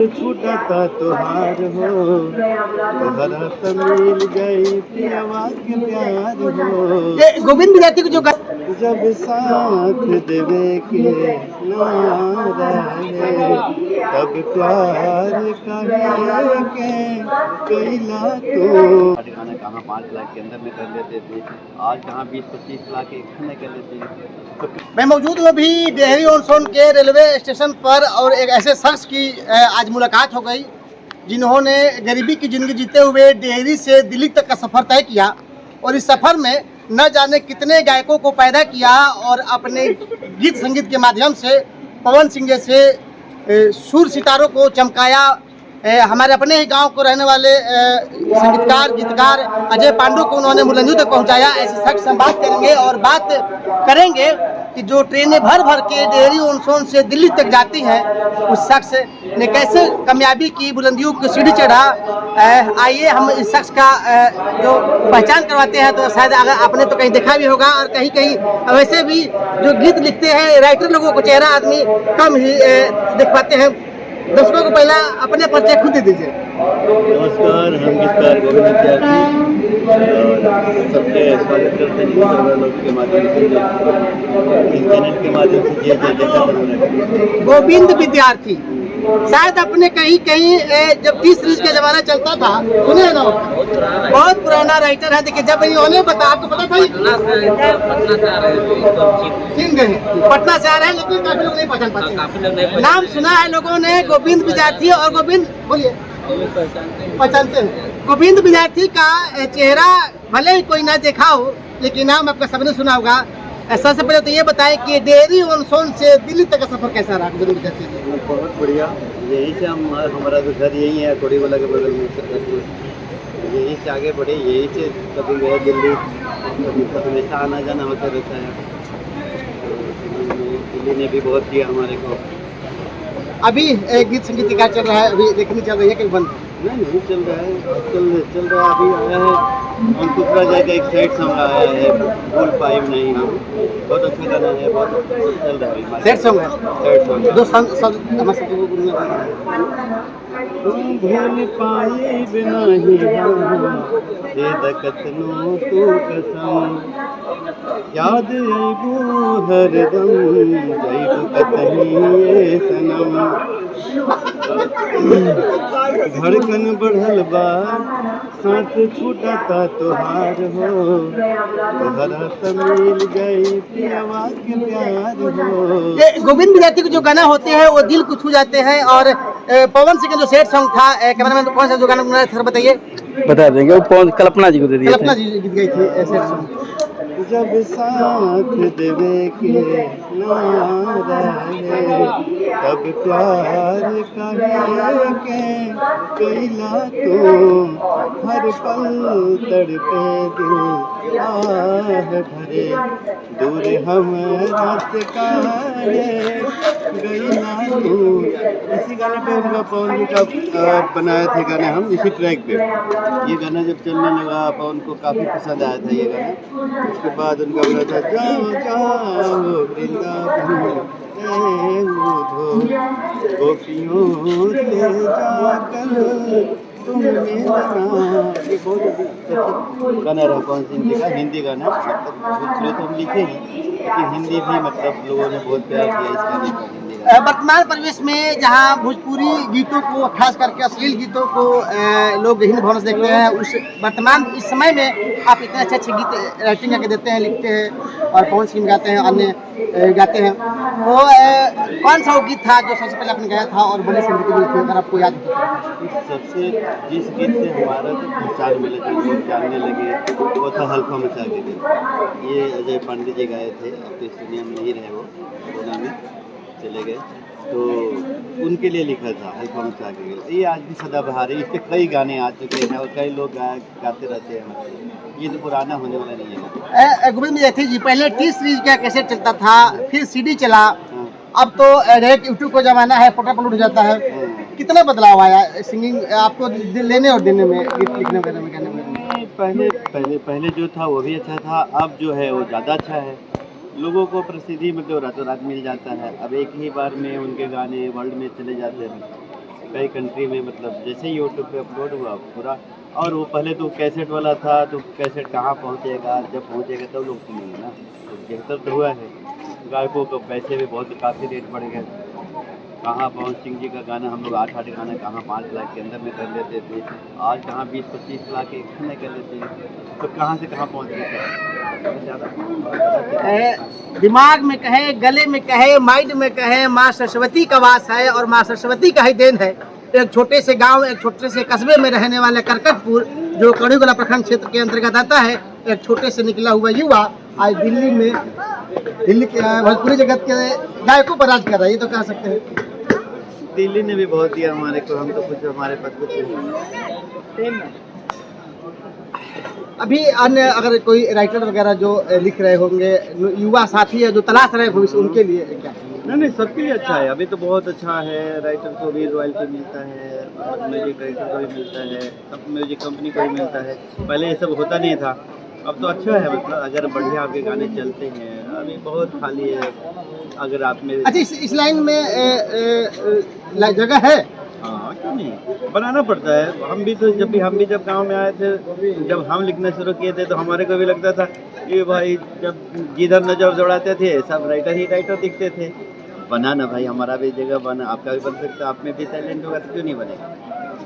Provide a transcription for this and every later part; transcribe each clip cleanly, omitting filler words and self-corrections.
छूटता तुहार हो तोहरा त मिल गई पियवा के प्यार हो। ये गोविंद विद्यार्थी को जो जब साथ देवे के ना रहे तब प्यार कहे के कैला तो। खाना कहाँ 5 लाख के अंदर में कर लेते थे, आज कहाँ 20-25 लाख के खाने कर लेते हैं। मैं मौजूद हूँ अभी डेहरी ऑन सोन के रेलवे स्टेशन पर और एक ऐसे शख्स की आज मुलाकात हो गई जिन्होंने गरीबी की ज़िंदगी जीते हुए डेहरी से दिल्ली तक का सफ़र तय किया और इस सफ़र में न जाने कितने गायकों को पैदा किया और अपने गीत संगीत के माध्यम से पवन सिंह जैसे सुर सितारों को चमकाया। हमारे अपने ही गांव को रहने वाले संगीतकार गीतकार अजय पांडु को उन्होंने बुलंदियों तक पहुंचाया। ऐसे शख्स से बात करेंगे और बात करेंगे कि जो ट्रेनें भर भर के डेहरी ऑन सोन से दिल्ली तक जाती हैं उस शख्स ने कैसे कामयाबी की, बुलंदियों की सीढ़ी चढ़ा। आइए हम इस शख्स का जो पहचान करवाते हैं। तो शायद अगर आपने तो कहीं देखा भी होगा और कहीं कहीं वैसे भी जो गीत लिखते हैं राइटर लोगों को चेहरा आदमी कम ही देख पाते हैं। दर्शकों को पहला अपने परिचय खुद दे दीजिए। नमस्कार, हम गीतकार गोविंद विद्यार्थी सबके स्वागत करते हैं लोग के माध्यम से, इस चैनल के माध्यम से जय जय जय। गोविंद विद्यार्थी शायद अपने कहीं कहीं जब 30 सीरीज का जमाना चलता था सुने ना, बहुत पुराना राइटर है। देखिए जब इन्होंने बताया आपको पता था पटना से आ रहे हैं लेकिन काफी लोग नहीं पहचान पाते। नाम सुना है लोगों ने गोविंद विद्यार्थी और गोविंद बोलिए पहचानते हैं। गोविंद विद्यार्थी का चेहरा भले ही कोई ना देखा हो लेकिन नाम आपका सबने सुना होगा। सबसे पहले तो ये बताएं कि डेहरी ऑन सोन से दिल्ली तक का सफर कैसा रहा गोविंद विद्यार्थी? बहुत बढ़िया, यहीं से हमारा तो घर यही है कोड़ीवाला के बगल में, यहीं से आगे बढ़े, यहीं से कभी गए दिल्ली, कभी हमेशा आना जाना होता रहता है। दिल्ली ने भी बहुत किया हमारे को। अभी गीत संगीत का चल रहा है, अभी देखनी चल रही है कहीं बंद नहीं चल रहा है, चल रहा है। अभी आया है हम दूसरा जगह एक साइड सॉन्ग आया है भूल पाई नहीं हम, बहुत अच्छा गाना है, बहुत चल रहा है। सेट सॉन्ग है जो भूल पाई बिना ही दे दकतनो तू कसम, याद आईबू हरदम जाईबू कतही सनम, धड़कन बढ़ल बा साथ छूटता तुहार हो तोहरा त मिल गई पियवा के प्यार हो। ये गोविंद विद्यार्थी के जो गाना होते हैं वो दिल को छू जाते हैं। और पवन सिंह का जो सेट सॉन्ग था कैमरामैन तो कौन सा जो गाना बनाया सर बताइए? बता देंगे, वो कल्पना जी को दे दिया। कल्पना जी गीत गई थी सेट सॉन्ग। जब साथ देवे के ना रहे तब प्यार कहे के कैला तो, हर पल तड़पे दिल आह भरे दूर हमरा से काहे गैला तो। इसी गाने पे उनका पवन जी का बनाए थे गाने हम, इसी ट्रैक पे। ये गाना जब चलने लगा पवन को काफ़ी पसंद आया था ये गाना। उसके बाद उनका बना था जाओ जाओ वृंदावन गोपियों से जाकर तुम मिलना। ये बहुत गाना रहा पवन सिंह जी का, हिंदी गाना। मतलब दूसरे तो हम लिखे हैं लेकिन हिंदी भी मतलब लोगों ने बहुत प्यार किया इस गाने को। वर्तमान परिवेश में जहां भोजपुरी गीतों को खास करके अश्लील गीतों को लोग गहन भावना से देखते हैं, उस वर्तमान इस समय में आप इतने अच्छे अच्छे गीत राइटिंग करके देते हैं, लिखते हैं और पवन सिंह गाते हैं, अन्य गाते हैं। तो कौन सा वो गीत था जो सबसे पहले आपने गाया था और बड़े संगीत गीत थे अगर आपको याद हो? सबसे जिस गीत से हमारा तो पहचान मिले थे, लोग जानने लगे, वो था हल्का मचा के गीत। ये अजय पांडे जी गाए थे, अब तो इस दुनिया में नहीं रहे, वो कोरोना में चले गए, तो उनके लिए लिखा था हल्का मचा के गीत। ये आज भी सदाबहार है, इसके कई गाने आ चुके हैं और कई लोग गाते रहते हैं। ये तो पुराना होने वाला नहीं है। गोविंद विद्यार्थी जी पहले टी सीरीज का कैसेट चलता था, फिर सीडी चला, अब तो डायरेक्ट यूट्यूब का जमाना है, फोटो अपलोड हो जाता है। कितना बदलाव आया सिंगिंग आपको लेने और देने में, गीत लिखने वगैरह में, गाने में? पहले जो था वो भी अच्छा था, अब जो है वो ज़्यादा अच्छा है। लोगों को प्रसिद्धि मतलब रातों रात मिल जाता है। अब एक ही बार में उनके गाने वर्ल्ड में चले जाते हैं। कई कंट्री में, मतलब जैसे ही यूट्यूब पे अपलोड हुआ पूरा, और वो पहले तो कैसेट वाला था, तो कैसेट कहाँ पहुँचेगा, जब पहुँचेगा तब लोग सुनेंगे ना। तो बेहतर तो हुआ है, गायकों को पैसे भी बहुत काफ़ी रेट बढ़ गए। कहाँ पवन सिंह जी का गाना हम लोग 8-8 गाना कहाँ 5 लाख के अंदर में कर लेते थे, आज कहाँ 20-25 लाख एक में कर लेते हैं, तो कहाँ से कहाँ पहुँच गए ज़्यादा। दिमाग में कहे, गले में कहे, माइंड में कहे, माँ सरस्वती का वास है और माँ सरस्वती का ही देन है। एक छोटे से गांव, एक छोटे से कस्बे में रहने वाले करकटपुर, जो कड़ीगोला प्रखंड क्षेत्र के अंतर्गत आता है, एक छोटे से निकला हुआ युवा आज दिल्ली के भोजपुरी जगत के गायकों पर राज कर रहा है, ये तो कह सकते हैं। दिल्ली ने भी बहुत दिया हमारे को, हम तो कुछ हमारे पास कुछ नहीं। अभी अन्य अगर कोई राइटर वगैरह जो लिख रहे होंगे, युवा साथी है जो तलाश रहे भविष्य, उनके लिए क्या? नहीं, सबके लिए अच्छा है। अभी तो बहुत अच्छा है, राइटर को भी रॉयल्टी मिलता है, म्यूजिक राइटर को भी मिलता है, सब म्यूजिक कंपनी को भी मिलता है। पहले ये सब होता नहीं था, अब तो अच्छा है। मतलब अगर बढ़िया आपके गाने चलते हैं, अभी बहुत खाली है अगर आप में। अच्छा, इस लाइन में जगह है? हाँ, क्यों नहीं, बनाना पड़ता है। हम भी जब गांव में आए थे, जब हम लिखना शुरू किए थे, तो हमारे को भी लगता था कि भाई जब जिधर नजर दौड़ाते थे सब राइटर ही राइटर दिखते थे। बनाना भाई, हमारा भी जगह बना, आपका भी बन सकता है, आप में भी टैलेंट होगा तो क्यों नहीं बनेगा,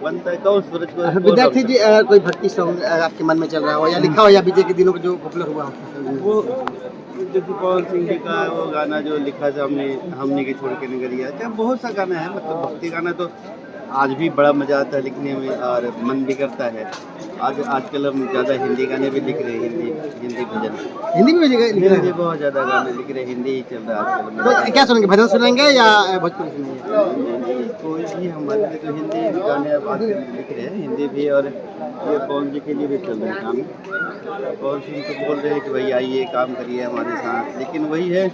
बनता है। कौन सूरज को। विद्यार्थी जी, कोई भक्ति सॉन्ग आपके मन में चल रहा हो या लिखा हो, या बीते के दिनों में जो पॉपुलर हुआ हो? वो जैसे पवन सिंह जी का वो गाना जो लिखा था हमने की छोड़ के नगरिया, अच्छा बहुत सा गाना है। मतलब भक्ति गाना तो आज भी बड़ा मजा आता है लिखने में और मन भी करता है। आजकल हम ज़्यादा हिंदी गाने भी लिख रहे हैं, हिंदी भजन। हिंदी में भी लिख रहे हिंदी हैं? बहुत ज़्यादा गाने लिख रहे हैं, हिंदी ही चल रहा है तो आजकल। क्या सुनेंगे, भजन सुनेंगे या भोजपुरी सुनेंगे? कोई भी हमारे लिए तो हिंदी गाने अब आजकल लिख रहे हैं, हिंदी भी, और ये पवन जी के लिए भी चल रहा है काम। पवन सिंह तो बोल रहे हैं कि भाई आइए काम करिए हमारे साथ, लेकिन वही है,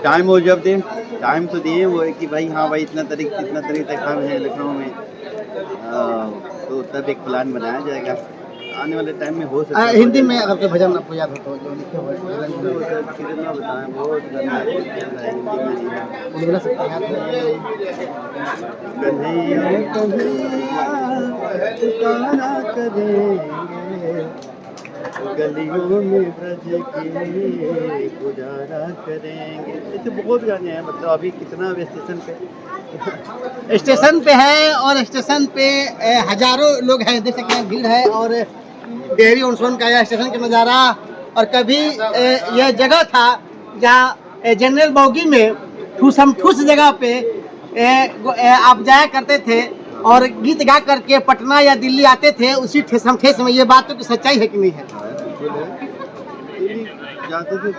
टाइम वो जब दें, टाइम तो दिए वो है कि भाई हाँ भाई इतना तारीख तक हम हैं लखनऊ में, तो तब एक प्लान बनाया जाएगा। आने वाले टाइम में हो सकता है। हिंदी में अगर कोई भजन आपको याद हो तो जो लिखे हुए कितना बताएं, बहुत गाना है हिंदी में। बोला सकते हैं कन्हैया कन्हैया पुकारा करेंगे, गलियों में ब्रज के गुजारा करेंगे। ऐसे बहुत गाने हैं। मतलब अभी कितना स्टेशन पे है, और स्टेशन पे हजारों लोग हैं, देख सकते हैं भीड़ है, और डेहरी ऑन का यह स्टेशन का नज़ारा। और कभी यह जगह था जहाँ जनरल बोगी में ठूस जगह पे आप जाया करते थे और गीत गा करके पटना या दिल्ली आते थे उसी ठेस में। ये बात तो कि सच्चाई है कि नहीं है? दिल्ली जाते थे,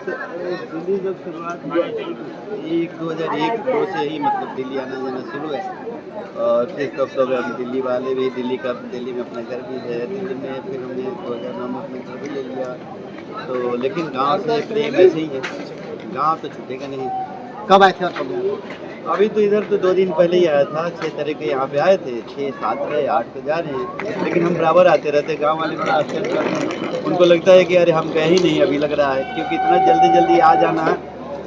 दिल्ली जब शुरुआत हुई 2001-2 से ही मतलब दिल्ली आना जाना शुरू है। और फिर तब हम दिल्ली वाले भी, दिल्ली में अपना घर भी है दिल्ली में। फिर हमने 2009 में अपना घर भी ले लिया। तो लेकिन गांव से प्रेम ऐसे ही है, गांव तो छूटेगा नहीं। कब आए थे और कब गए? अभी तो इधर तो 2 दिन पहले ही आया था, 6 तारीख के यहाँ पे आए थे, 6-7 रहे, 8 तो जा रहे हैं। लेकिन हम बराबर आते रहते, गांव वाले बड़ा आश्चर्य करते हैं। उनको लगता है कि अरे हम गए ही नहीं अभी, लग रहा है, क्योंकि इतना जल्दी आ जाना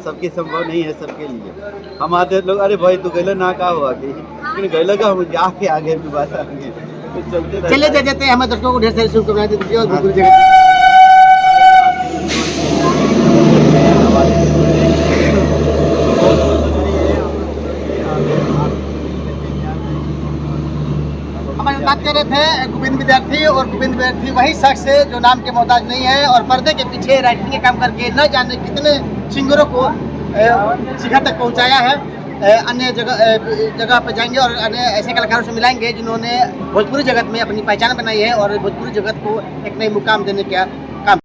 सबके संभव नहीं है सबके लिए। हम आते लोग, अरे भाई तू गए ना, का हुआ कि लेकिन गए लगा हम जाके आगे भी बात आगे तो चलते चले जाते हैं। हमें दर्शकों को ढेर सारी शुभकामनाएं दे दीजिए और भोजपुरी जगत बात कर रहे थे गोविंद विद्यार्थी। और गोविंद विद्यार्थी वही शख्स है जो नाम के मोहताज नहीं है और पर्दे के पीछे राइटिंग के काम करके न जाने कितने सिंगरों को शिखर तक पहुंचाया है। अन्य जगह पर जाएंगे और अन्य ऐसे कलाकारों से मिलाएंगे जिन्होंने भोजपुरी जगत में अपनी पहचान बनाई है और भोजपुरी जगत को एक नई मुकाम देने का